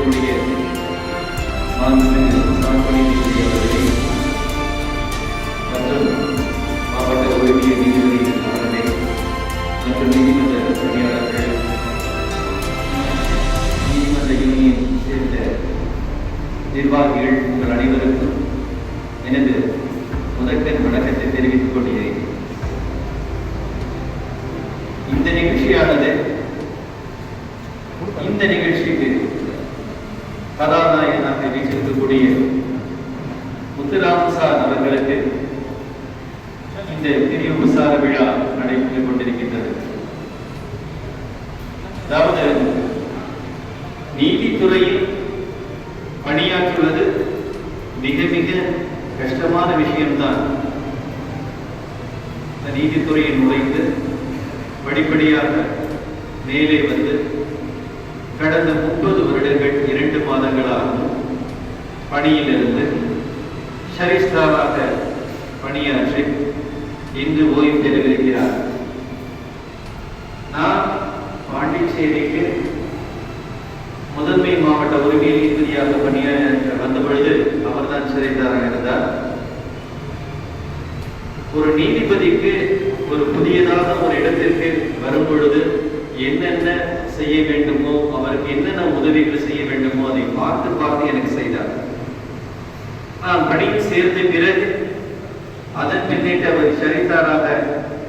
நம்முடைய மாண்புமிகு சாம்பணி நீதிபதி அவர்களே மற்றும் மாவட்ட ஓய்வூதிய நீதிபதி அவர்களே மற்றும் நீதிமன்ற பணியாளர்கள், நீதிமன்ற யூனியன் சேர்ந்த நிர்வாகிகள், உங்கள் அனைவருக்கும் எனது முதற்கண் வணக்கத்தை தெரிவித்துக் கொள்கிறேன். இந்த நிகழ்ச்சியானது, இந்த நிகழ்ச்சிக்கு கதாநாயகனாக வீச்சிருக்கக்கூடிய முத்துராமன் சார் அவர்களுக்கு இந்த பிரிவு விசார விழா நடைபெற்றுக் கொண்டிருக்கின்றது. அதாவது நீதித்துறையில் பணியாற்றுவது மிக மிக கஷ்டமான விஷயம்தான். நீதித்துறையில் நுழைந்து படிப்படியாக மேலே வந்து கடந்த 30 வருடங்கள் 2 மாதங்களாகவும் பணியிலிருந்து ஷரிஸ்தாராக பணியாற்றி இன்று ஓய்வு பெறவிருக்கிறார். நான் பாண்டிச்சேரிக்கு முதன்மை மாவட்ட உரிமை நீதிபதியாக பணியாற்ற வந்த பொழுது அவர்தான் ஷரிஸ்தாராக இருந்தார். ஒரு நீதிபதிக்கு ஒரு புதியதாக ஒரு இடத்திற்கு வரும் பொழுது என்னென்ன செய்ய வேண்டுமோ, அவருக்கு என்னென்ன உதவிகள் செய்ய வேண்டுமோ அதை பார்த்து பார்த்து எனக்கு செய்தார். நான் பணியில் சேர்ந்த பிறகு அதன் பின்னிட்டு அவர் ஷரிஸ்தாராக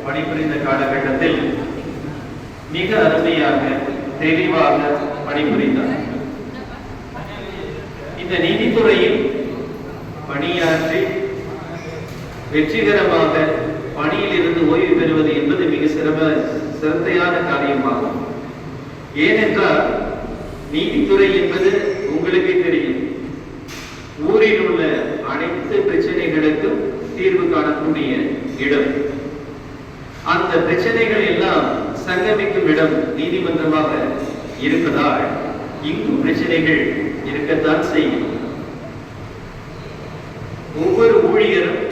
பணிபுரிந்த காலகட்டத்தில் மிக அருமையாக தெளிவாக பணிபுரிந்தார். இந்த நீதித்துறையில் பணியாற்றி வெற்றிகரமாக பணியில் இருந்து ஓய்வு பெறுவது என்பது மிக சிரத்தையான காரியமாகும். ஏனென்றால் நீதித்துறை என்பது உங்களுக்கே தெரியும், ஊரில் உள்ள அனைத்து பிரச்சனைகளுக்கும் தீர்வு காணக்கூடிய இடம். அந்த பிரச்சனைகள் எல்லாம் சங்கமிக்கும் இடம் நீதிமன்றமாக இருப்பதால் இங்கும் பிரச்சனைகள் இருக்கத்தான் செய்யும். ஒவ்வொரு ஊழியரும்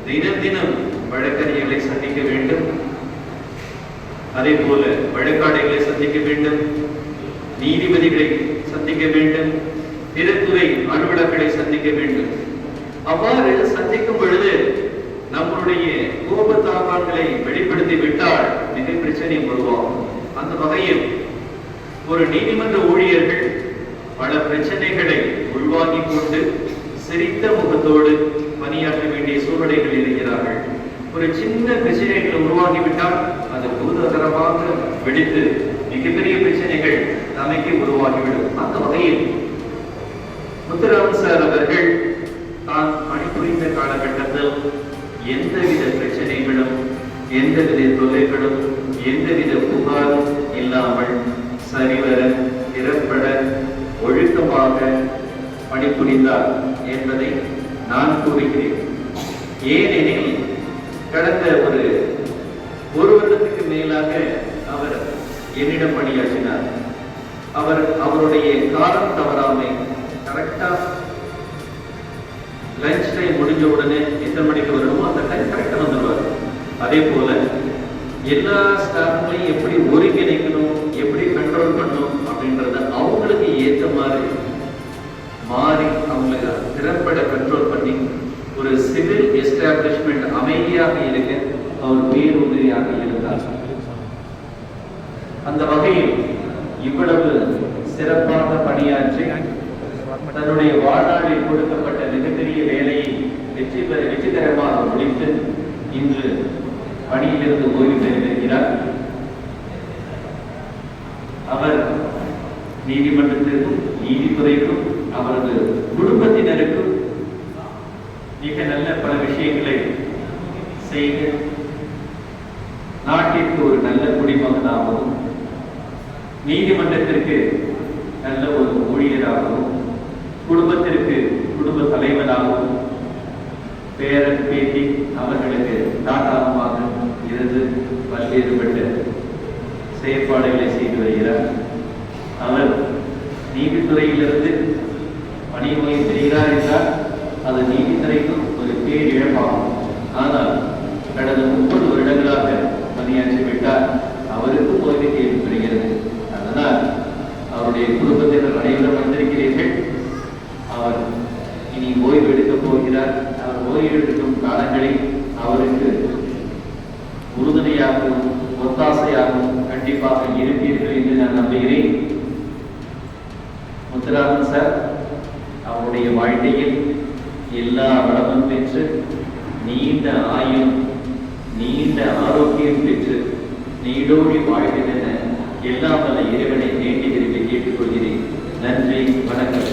தினம் தினம் வழக்கறிஞர்களை சந்திக்க வேண்டும், அதே போல வழக்காடைகளை சந்திக்க வேண்டும், நீதிபதிகளை சந்திக்க வேண்டும், பிற துறை அலுவலர்களை சந்திக்க வேண்டும். அவ்வாறு சந்திக்கும் பொழுது நம்முடைய கோபத்தாபான்களை வெளிப்படுத்தி விட்டால் மிக பிரச்சனை உருவாகும். அந்த வகையில் ஒரு நீதிமன்ற ஊழியர்கள் பல பிரச்சனைகளை உள்வாங்கிக் கொண்டு சிரித்த முகத்தோடு பணியாற்ற வேண்டிய சூழ்நிலைகள் இருக்கிறார்கள். ஒரு சின்ன பிரச்சனைகளை உருவாகிவிட்டால் அது பூதகரமாக வெடித்து மிகப்பெரிய பிரச்சனைகள் நமக்கு உருவாகிவிடும். அந்த வகையில் முத்துராமன் சார் அவர்கள் தான் பணிபுரிந்த காலகட்டத்தில் எந்தவித பிரச்சனைகளும், எந்தவித தொல்லைகளும், எந்தவித புகாரும் இல்லாமல் சரிவர திறப்பட ஒழுக்கமாக பணிபுரிந்தார் என்பதை நான் கூறுகிறேன். ஏனெனில் கடந்த ஒரு வருடத்துக்கு மேலாக அவர் என்னிடம் பணியாற்றினார். அவருடைய காலம் தவறாமை கரெக்டா லஞ்ச் டைம் முடிஞ்ச உடனே எத்தனை மணிக்கு வரணுமோ அந்த டைம் கரெக்டா வந்துடுவார். அதே போல எல்லா ஸ்டாஃப்களையும் எப்படி ஒருங்கிணைக்கணும், எப்படி கண்ட்ரோல் பண்ணணும் அப்படின்றத அவங்களுக்கு ஏற்ற மாதிரி மாறி அவங்களுக்கு திறம்பட கண்ட்ரோல் பண்ணி ஒரு சிவில் எஸ்டாப்ளிஷ்மெண்ட் அமைதியாக இருக்க அவர் பேருதவியாக இருந்தார். அந்த வகையில் இவ்வளவு சிறப்பாக பணியாற்றி தன்னுடைய வாழ்நாளில் கொடுக்கப்பட்ட மிகப்பெரிய வேலையை வெற்றிகரமாக முடித்து இன்று பணியிலிருந்து ஓய்வு பெற்றிருக்கிறார். அவர் நீதிமன்றத்திற்கும் நீதித்துறைக்கும் அவரது குடும்பத்தினருக்கும் மிக நல்ல பல விஷயங்களை செய்து நாட்டிற்கு ஒரு நல்ல குடிமகனாகவும், நீதிமன்றத்திற்கு நல்ல ஒரு ஊழியராகவும், குடும்பத்திற்கு குடும்ப தலைவனாகவும், பேரன் பேத்தி அவர்களுக்கு தாத்தாவுமாக இருந்து பல்வேறுபட்ட செயற்பாடுகளை செய்து வருகிறார். அவர் நீதித்துறையிலிருந்து பணி ஓய்வு பெறுகிறார் என்றால் அது நீதித்துறைக்கும் ஒரு பேர் இழப்பாகும். ஆனால் கடந்த 30 வருடங்களாக பணியாற்றிவிட்டார், அவருக்கும் ஓய்வு தேவைப்படுகிறது. அதனால் அவருடைய குடும்பத்தினர் அனைவரும் வந்திருக்கிறீர்கள். முத்துராமன் சார் அவருடைய வாழ்க்கையில் எல்லா வளமும் பெற்று நீண்ட ஆயுள் நீண்ட ஆரோக்கியம் பெற்று நீடோடி வாழ்வில் என எல்லாம் வல்ல இறைவனை வேண்டி விரும்பி கேட்டுக்கொள்கிறேன். நன்றி, வணக்கம்.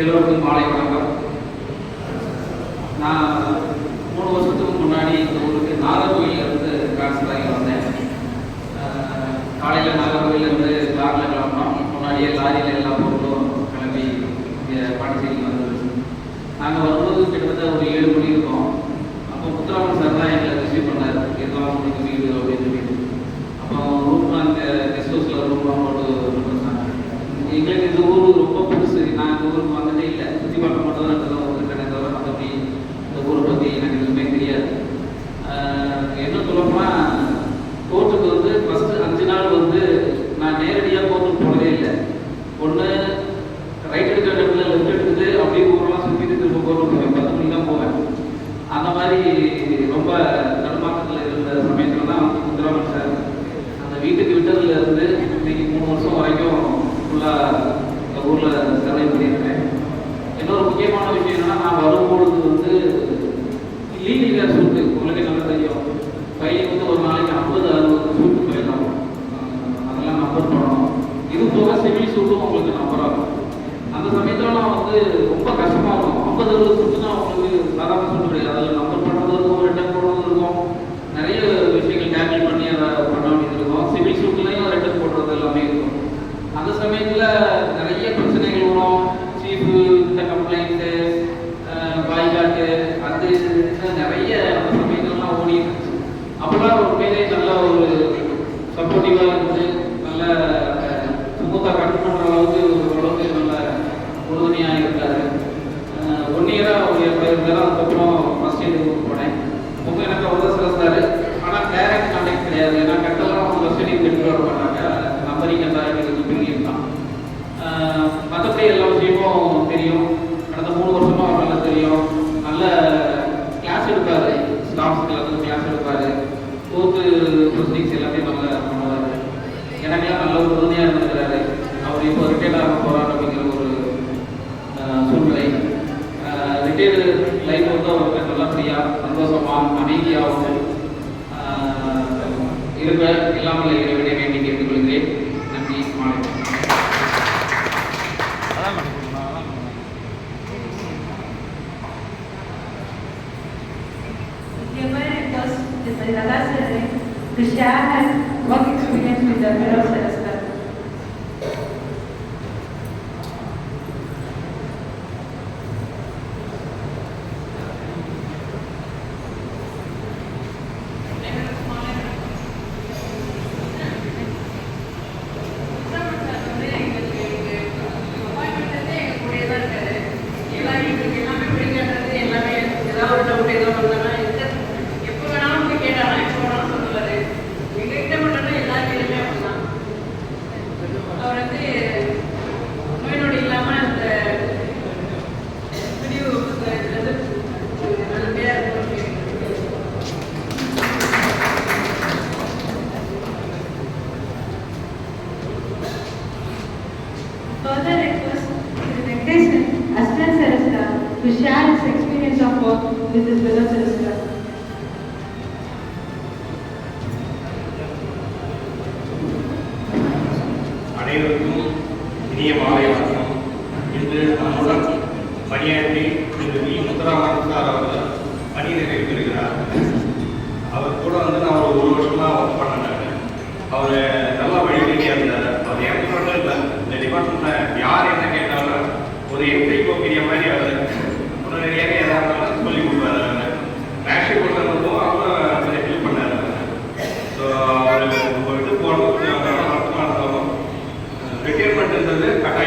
எல்லோருக்கும் மாலை வணக்கம். நான் 3 வருஷத்துக்கு முன்னாடி இந்த ஊருக்கு நாகர்கோயிலிருந்து ட்ரான்ஸ்ஃபர் ஆகி வந்தேன். காலையில் நாகர்கோயிலிருந்து காரில் கிளம்பினோம். முன்னாடியே லாரியில் எல்லா பொருளும் கிளம்பி இங்கே பாண்டிச்சேரிக்கு வந்துருச்சு. நாங்கள் வரும்போது கிட்டத்தட்ட ஒரு 7 மணி இருக்கோம். அப்போ முத்துராமன் சார் தான் எங்களை ரிசீவ் பண்ணார். இதுதான் உங்களுக்கு வீடு அப்படின்னு சொல்லிட்டு. அப்போ ரூம்லாம் அந்த கெஸ்ட் ஹவுஸில் ரூம்லாம் போட்டு சொன்னாங்க. எங்களுக்கு இந்த ஊர் ரொம்ப புதுசு. நான் இந்த ஊருக்கு வந்ததே இல்லை. சுற்றி பார்க்க மட்டும் தான் வந்துருக்கேன். தவிர மற்றபடி இந்த ஊரை பற்றி எனக்கு எதுவுமே தெரியாது. என்ன சொல்லப்போனால் கோர்ட்டுக்கு வந்து ஃபஸ்ட்டு 5 நாள் வந்து நான் நேரடியாக கோர்ட்டுக்கு போனதே இல்லை. ஒன்று ரைட் எடுக்கிற இடத்துல லெஃப்ட் எடுத்துட்டு அப்படியே ஊரெல்லாம் சுற்றிட்டு திரும்ப கோர்ட்டுக்கு போவேன். 10 மணிக்கு தான் போவேன். அந்த மாதிரி ரொம்ப தடுமாற்றத்தில் இருந்த சமயத்தில் தான் முத்துராமன் சார் அந்த வீட்டுக்கு விட்டதுல இருந்து இன்னைக்கு 3 வருஷம் வரைக்கும் ஃபுல்லாக இந்த ஊரில் சர்வை பண்ணியிருக்கேன். இன்னொரு முக்கியமான விஷயம் என்னன்னா, நான் வரும்பொழுது வந்து லீகல் சூட்டு உங்களுக்கு நல்லா தெரியும். பையன் வந்து ஒரு நாளைக்கு 50-60 சூட்டு போயிடலாம். அதெல்லாம் நம்பர் பண்ணணும். இது போக சிவில் சூட்டும் உங்களுக்கு நம்பர் ஆகும். அந்த சமயத்துலலாம் வந்து ரொம்ப கஷ்டமாக இருக்கும். 50-60 சூட்டுனா உங்களுக்கு சாதாரண சூட்டு கிடையாது. அதில் நம்பர் பண்ணுறது இருக்கும், ரிட்டர்ன் போடுறது இருக்கும், நிறைய விஷயங்கள் டேக்கிள் பண்ணி அதை பண்ண வேண்டியது இருக்கும். சிவில் சூட்லையும் ரிட்டர்ன் போடுறது எல்லாமே இருக்கும். அந்த சமயத்தில் நிறைய பிரச்சனைகள் வரும். சீஃபு இந்த கம்ப்ளைண்ட்டு, பாய்காட்டு, அது நிறைய அந்த சமயத்துலலாம் ஓடி இருந்துச்சு. அப்போலாம் ஒரு பேரே நல்ல ஒரு சப்போர்ட்டிவாக இருந்து நல்ல சுமூத்தாக கட் பண்ணுற அளவுக்கு ஓரளவுக்கு நல்ல உறுதுணையாக இருக்காரு. 1 இயராக ஒரு இருந்தார். அதுக்கப்புறம் ஃபஸ்ட் இயர் போனேன். ரொம்ப எனக்கு அவ்வளோ சிறந்தார். ஆனால் டைரக்ட் கான்டாக்ட் கிடையாது. ஏன்னா கட்டெல்லாம் அவங்க ஃபஸ்ட் இயர் எடுத்து வர மாட்டாங்க. நம்பரிங் அந்த தான். மற்றபடி எல்லா விஷயமும் தெரியும். கடந்த 3 வருஷமாக அவர் நல்லா தெரியும். நல்ல கிளாஸ் எடுப்பார். ஸ்டாஃப்ஸ்க்கு வந்து கிளாஸ் எடுப்பார். கோர்ட்டு ப்ரொசீடிங்ஸ் எல்லாத்தையும் நல்லா பண்ணுவார். எனக்கெல்லாம் நல்ல ஒரு உறுதியாக இருந்திருக்கிறாரு. அவர் இப்போ ரிட்டையர்ட் ஆக போகிறார் அப்படிங்கிற ஒரு சூழ்நிலை. ரிட்டையர்டு லைஃப் வந்து அவருக்கு நல்லபடியாக சந்தோஷமாக அமைதியாகவும் இருக்க இல்லாமல் இறைவனை வேண்டி கேட்டுக்கொள்கிறேன். நன்றி, மாலை. To share her work experience with the fellow Celestial. Further request Assistant Celestial to share his experience of work with his fellow Celestial. அனைவருக்கும் இனிய மாலை வணக்கம். இன்று நம்முடன் பணியாற்றி திரு வி. முத்துராமன் சார் அவர்கள் பணி நிறைவு பெறுகிறார். அவர் கூட வந்து நான் ஒரு 1 வருஷமா ஒர்க் பண்ணேன். அவர் நல்லா வழிநீதியாக இருந்தார். அவர் எனக்கு மட்டும் இல்லை, இந்த டிபார்ட்மெண்ட்டில் யார் என்ன கேட்டாலும் ஒரு எம்டி கோப்பிய மாதிரி அவர் உடனடியாக ஏதாவது சொல்லி கொடுப்பாரு. ரேஷன் கொடுத்தவங்களுக்கும் அவரும் கொஞ்சம் ஹெல்ப் பண்ணார். ஸோ அவர் இது போனது ரிட்டையர்மெண்ட் இருந்தது கட்டாயம்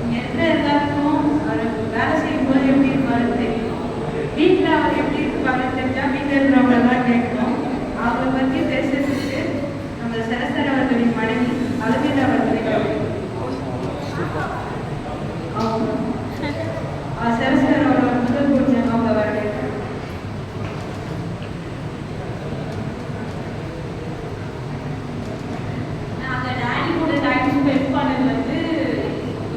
இங்க இருக்கிற எல்லாருக்கும் அவர் வேலை செய்யும்போது எப்படி இருப்பாருன்னு தெரியும். வீட்டில் அவர் எப்படி இருப்பாருன்னு தெரிஞ்சா வீட்டில் இருக்கிறவங்களெல்லாம் கேட்கணும். அவங்களை பற்றி பேசுறதுக்கு நம்ம சரஸ்தர் அவர்களின் மனைவி அலமேலா அவர்களை சரஸ்தர் அவரோட முதல் பூஜை அவங்க வரவேற்கிறோம். நாங்கள் டேடி கூட டைம் ஸ்பெண்ட் பண்ணது வந்து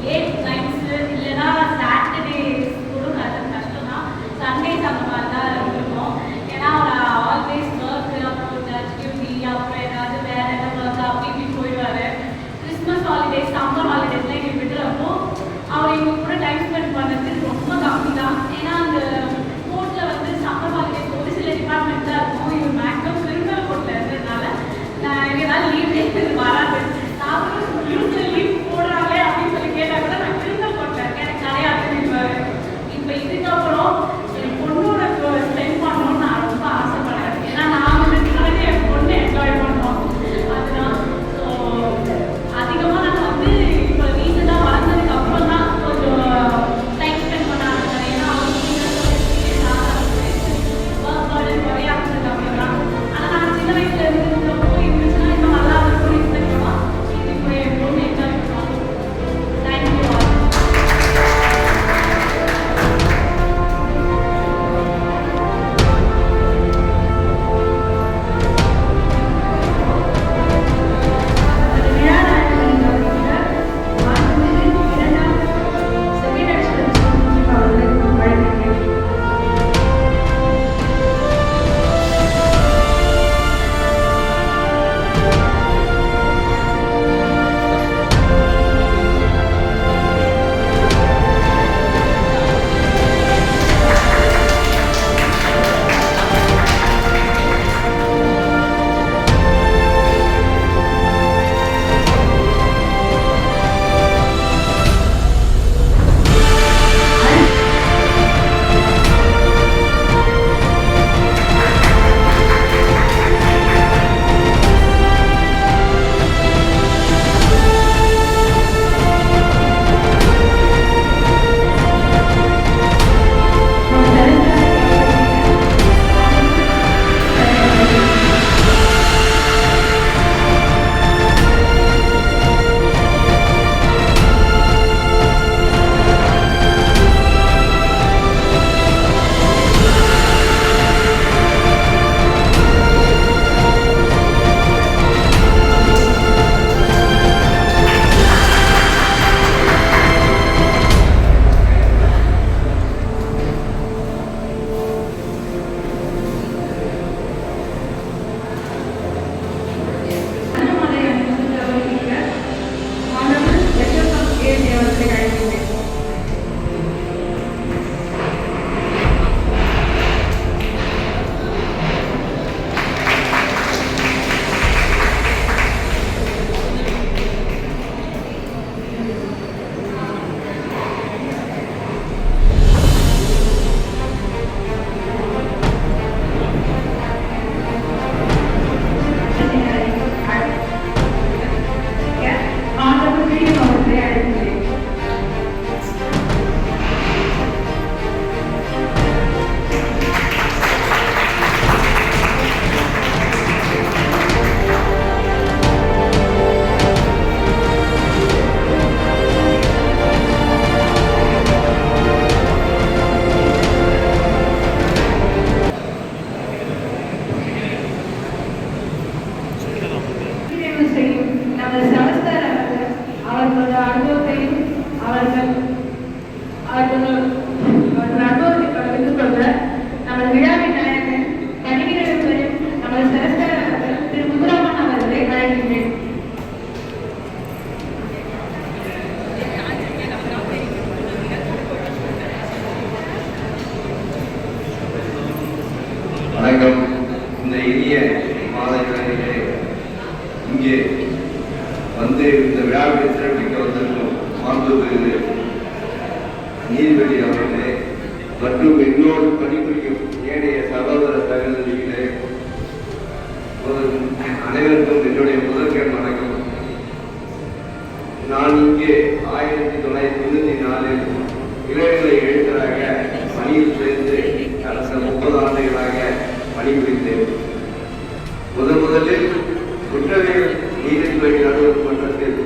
லேட் நைட்ஸ் இல்லைன்னா சாட்டர்டேஸ் கூட கஷ்டம் தான். சண்டேஸ் அந்த மாதிரி தான் இருக்கும். ஏன்னா அவர் ஆல்வேஸ் ஒர்க், அப்புறம் சர்ச் டியூட்டி, அப்புறம் ஏதாவது வேற என்ன ஒர்க் அப்படி இப்படி போயிடுவார். கிறிஸ்மஸ் ஹாலிடேஸ், சம்மர் ஹாலிடேஸ்லாம் எங்களுக்கு விட்டுறப்போ அவர் எங்க கூட டைம் ஸ்பெண்ட் பண்ணது ரொம்ப கம்மி தான். ஏன்னா அந்த கோர்ட்டில் வந்து சம்மர் ஹாலிடேஸ் ஒரு சில டிபார்ட்மெண்ட் தான் இருக்கும். இவர் மேக்ஸிமம் கிரிமினல் கோர்ட்டில் இருந்ததுனால நான் ஏதாவது லீவ் டேஸ் வராது. நாங்களும் லீவ் போடுறாங்க அப்படின்னு சொல்லி கேட்டால் கூட நான் கிரிமினல் கோர்ட்டில் இருக்கேன், எனக்கு கிடையாது. இப்போ இதுக்கப்புறம் என் பொண்ணோட ஸ்பெண்ட் பண்ணணும்னு நான் ரொம்ப ஆசைப்படுறேன். ஏன்னா நான் வந்து என் பொண்ணு என்ஜாய் பண்ணுறோம். அதுதான் ஸோ அதிகமாக நாங்கள் வந்து இப்போ ரீசெண்டாக வளர்ந்ததுக்கு அப்புறம் தான் கொஞ்சம் டைம் ஸ்பெண்ட் பண்ண ஆரம்பிச்சேன். ஏன்னா ஒர்க் பர்டன் குறைய ஆரம்பிச்சது அப்புறம் தான். ஆனால் நாங்கள் சின்ன வயசுல இருந்தப்போ இருந்துச்சுன்னா இன்னும் நல்லா இருக்கும் எக்ஸ்பெக்ட் இது இப்போ என் பொண்ணு என்ஜாய் பண்ணுவோம். தேங்க்யூ. அந்த விழா நாயகன் மாண்புமிகு இரண்டாம் செமினேஷன் அவர்களுக்கு வழங்குகிறேன். அண்ணாமலை அவர்களுக்கு மாணவர் யசோதா ஏஜி அவர்களை அழைக்கிறேன். மாணவர் வீரம் அவர்களை அழைக்கிறேன். நிறைவு செய்யும் நமது சமஸ்தர் அவர்கள் அவர்களோட அனுபவத்தையும் அவர்கள் அனுபவத்தை பகிர்ந்து கொள்ள நமது விழாவின் நாயகன் கணினிகளும் நமது சரஸ்தர் அவர்கள் திரு முத்துராமன் அவர்களை அழைக்கின்றேன். வணக்கம். இந்த இனிய மாலை வேளையிலே இங்கே வந்து இந்த விழாவை சிறப்பிக்க வந்திருக்கும் மாண்புமிகு நீதிபதி அவர்களே மற்றும் எங்களோடு பணிபுரியும் ஏனைய சகோதர சகோதரிகளே, அனைவருக்கும் என்னுடைய முதற்கண் வணக்கம். நான் இங்கே 1994 இளைஞர்களை எழுத்தராக பணியில் சேர்ந்து கடந்த 30 ஆண்டுகளாக பணிபுரிந்தேன். முதலில் குற்றவியல் நீதித்துறை நடுவர் மன்றத்தில்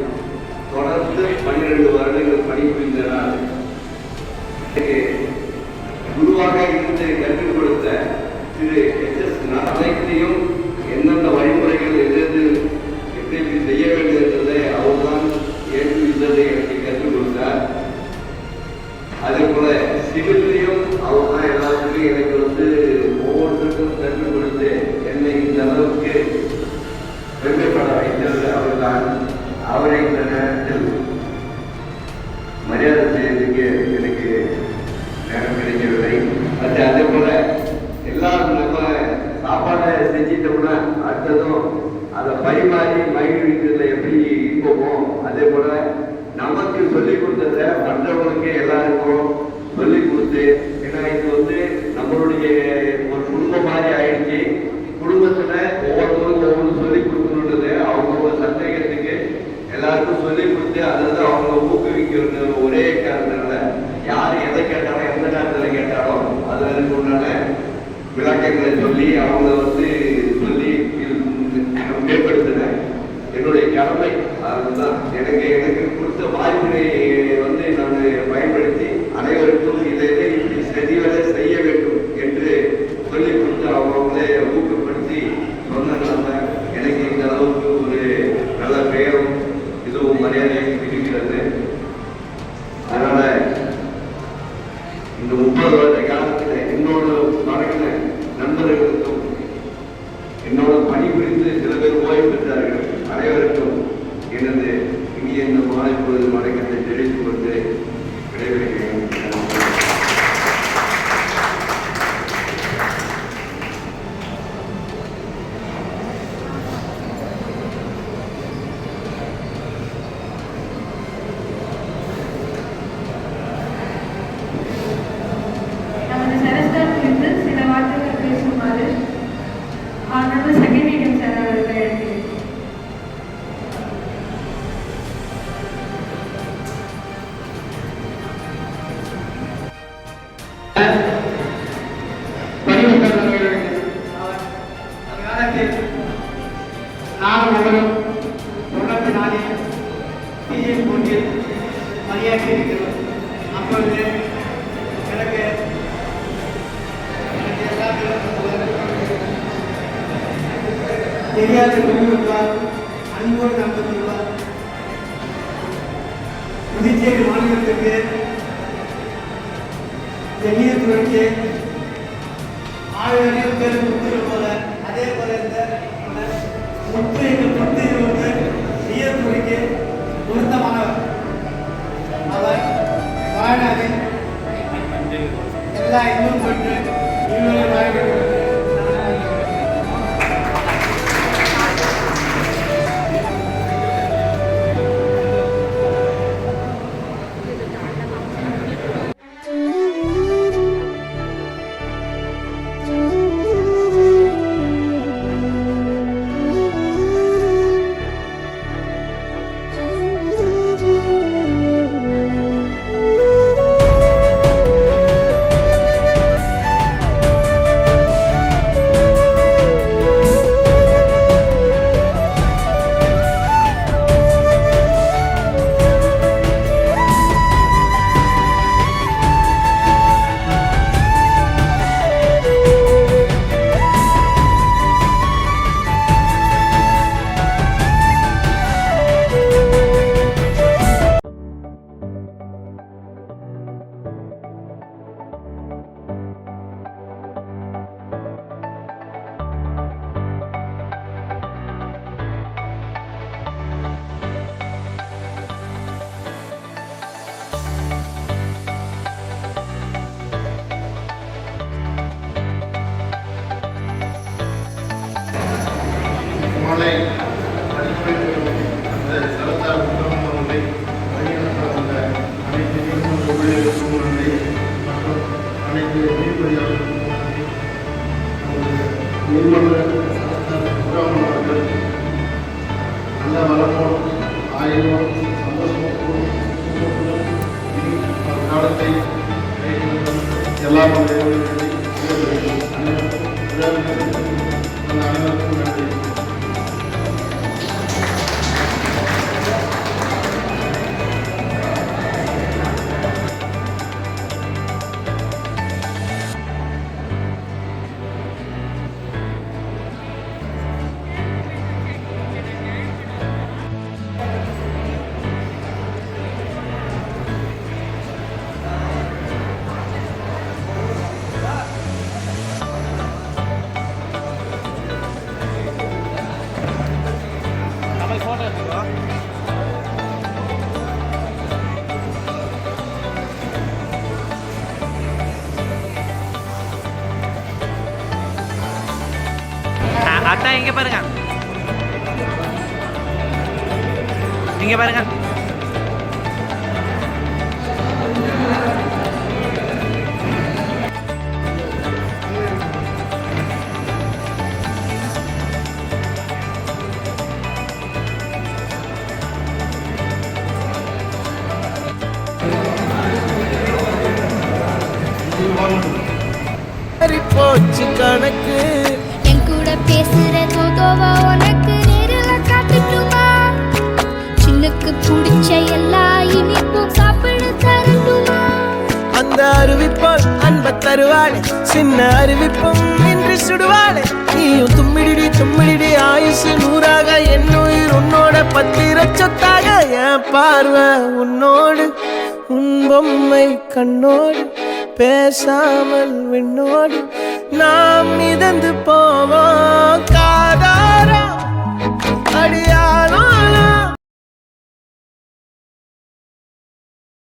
தொடர்ந்து 12 வருடங்கள் பணிபுரிந்தனால் குருவாக இருந்து கற்றுக் கொடுத்த திரு HS அனைத்தையும் எந்தெந்த வழிமுறைகள் எது எப்படி செய்ய வேண்டும் என்பதை அவர்தான் ஏற்றுவித்ததை எனக்கு கற்றுக் கொடுத்தார். அதே போல சிவிலையும் அவர் தான் எல்லாத்துக்கும் எனக்கு ஒவ்வொருத்தருக்கும் கற்றுக் கொடுத்து என்னை இந்த அளவுக்கு பெருமைப்பட வைத்தது அவர்தான். அவரை இந்த நேரத்தில் மரியாதை செய்வதற்கு எனக்கு நேரம் கிடைக்கவில்லை. அதே போல எல்லாரும் நம்ம சாப்பாடை செஞ்சிட்டோம்னா அடுத்ததும் அதை பரிமாறி மகிழ்விக்கிறதுல எப்படி இருப்போமோ அதே போல நமக்கு சொல்லிக் கொடுத்ததை மற்றவங்களுக்கு எல்லாருக்கும் சொல்லிக் கொடுத்து, ஏன்னா இது நம்மளுடைய ஒரு குடும்பம் மாதிரி ஆயிடுச்சு. குடும்பத்துல ஒவ்வொருத்தருக்கும் ஒவ்வொன்று சொல்லிக் கொடுக்கணுன்றது அவங்க சந்தேகத்துக்கு எல்லாருக்கும் சொல்லிக் கொடுத்து அதை அவங்க ஊக்குவிக்கணும். ஒரே காரணத்தினால யார் எதை கேட்டாலும் எந்த நேரத்தில் கேட்டாலும் அதுக்கு உண்டான விளக்கங்களை சொல்லி அவங்க சொல்லி மேம்படுத்தின என்னுடைய கடமை. அதுதான் எனக்கு கொடுத்த வாய்ப்பினை நான் பயன்படுத்தி அனைவருக்கும் இதை இப்படி சரிவரை செய்ய வேண்டும் என்று சொல்லிக் கொடுத்து அவங்களே ஊக்கப்படுத்தி சொன்னதுனால எனக்கு இந்த அளவுக்கு ஒரு நல்ல பெயரும் இதுவும் மரியாதையும் இருக்கிறது. அதனால இந்த 30 வருட காலத்தில் என்னோட மறைந்த நண்பர்களுக்கும் என்னோட பணிபுரிந்து சில பேர் ஓய்வு பெற்றார்கள் அனைவருக்கும் எனது இனிய இந்த மாலை பொழுது வணக்கத்தை தெரிவித்துக் கொண்டு விடைபெறுகிறேன். நமது சரஸ்தார் குறித்து சில வார்த்தைகள் பேசுமாறு நமது சங்கீதம் சார் அவர்கள் எழுதியிருக்கிறார். நானும் அவரும் 94 டிஎன் போட்டியில் பணியாற்றி இருக்கிறோம். அப்பொழுது எனக்கு தெரியாத தொழில்நுட்பார் அன்போடு நம்பத்துள்ளார். புதுச்சேரி மாநிலத்திற்கு நீதித்துறைக்கு 1000 பேர் முத்துகள் போல அதே போல இந்த முத்து எங்கள் புத்தியில் நீதித்துறைக்கு பொருத்தமானவர். அவர் வாழ்நாளில் எல்லா இன்னும் பெற்று இவர்கள் வாழ வேண்டும். கரெக்டாக இங்கே பாருங்க, இங்கே பாருங்க. போச்சு கணக்கு என் கூட பேசுற தோதோவா உனக்கு நேரில் காட்டுட்டுமா? சின்னுக்கு பிடிச்ச எல்லா இனிப்பும் சாப்பிட தரட்டுமா? அந்த அறிவிப்பால் அன்ப தருவாளே, சின்ன அறிவிப்பும் இன்று சுடுவாளே. நீயும் தும்மிடி தும்மிடி ஆயுசு 100ஆக, என் உயிர் உன்னோட 10 லட்சத்தாக. என் பார்வை உன்னோடு, உன் பொம்மை கண்ணோடு, பேசாமல் விண்ணோடு நாம் மிதந்து